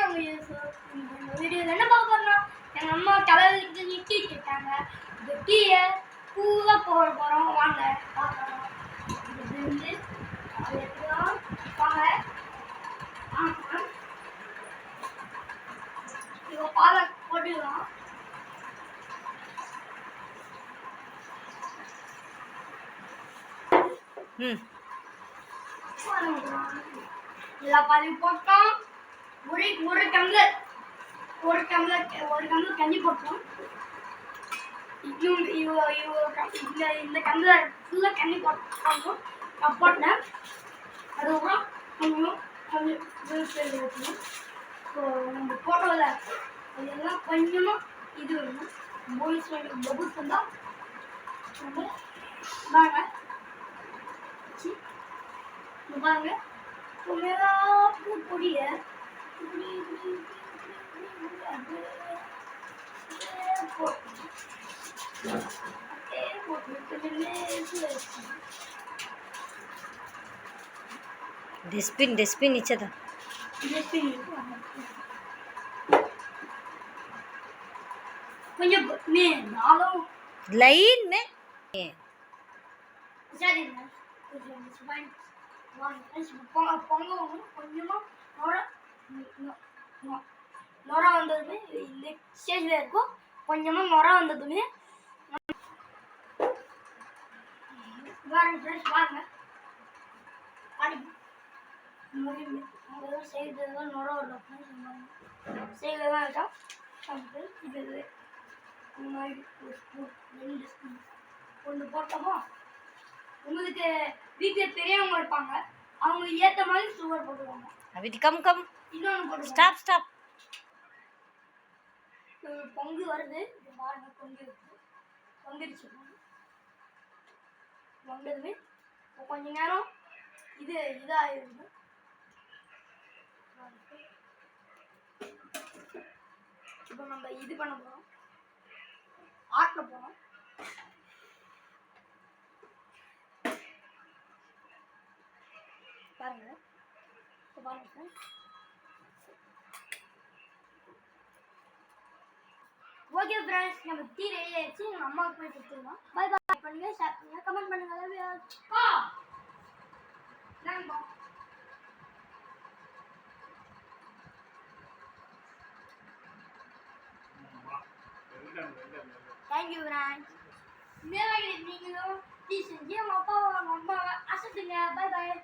இந்த வீடியோவில் என்ன பார்க்க போறோம்னா எங்கள் அம்மா தலைவலிக்கு டீ கேட்டாங்க. இந்த டீயை பூவாக போட போகிறோம். வாங்க பார்க்கலாம். இது வந்து அது எப்படிதான் வாங்க இப்போ பாலை போட்டுக்கலாம். எல்லா பாலையும் போட்டோம். ஒரு டம்ளர் தண்ணி போட்டோம். இந்த டம்ளர் ஃபுல்லாக தண்ணி போட்டோம். நான் போட்டேன். அதுக்கப்புறம் கொஞ்சம் ஊற்றணும். ஸோ நம்ம போட்டோவில் அதெல்லாம் கொஞ்சமாக இது வேணும். பபுள்ஸ் வந்தால் நம்ம வாங்க பாருங்க பூ பொடியை डस्टबिन नीचे था। लाइन में நொர வந்ததுமே இந்த ஸ்டேஜில் இருக்கும். கொஞ்சமாக நொர வந்ததுமே வாங்க செய்ததெல்லாம் நொர வரலாம் செய்ததெல்லாம் இருக்கா. இது ரெண்டு ஸ்பூன் ஒன்று போட்டோமோ. உங்களுக்கு வீட்டில் பெரியவங்க இருப்பாங்க, அவங்களுக்கு ஏற்ற மாதிரி சுகர் போட்டுவாங்க. कम இன்னொன்று போட்டு स्टॉप பொங்கு வருது. பாருங்க பொங்கிடுச்சு. வந்ததுமே கொஞ்ச நேரம் இதாகிடுது. இப்போ நம்ம இது பண்ண போகிறோம். ஆட்ட போகிறோம். பாருங்க ஓகே ஃப்ரெண்ட்ஸ், நம்ம டீ ரெடி ஆயிடுச்சு. எங்கள் அம்மாவுக்கு போய் கொடுத்துருவோம். பை பாய் பண்ணுங்க, ஷேர் பண்ணுங்க, கமெண்ட் பண்ணுங்க. Thank you friends. இந்த மாதிரி நீங்களும் டீ செஞ்சு உங்கள் அப்பாவை அம்மாவை அசத்துங்க. Bye bye.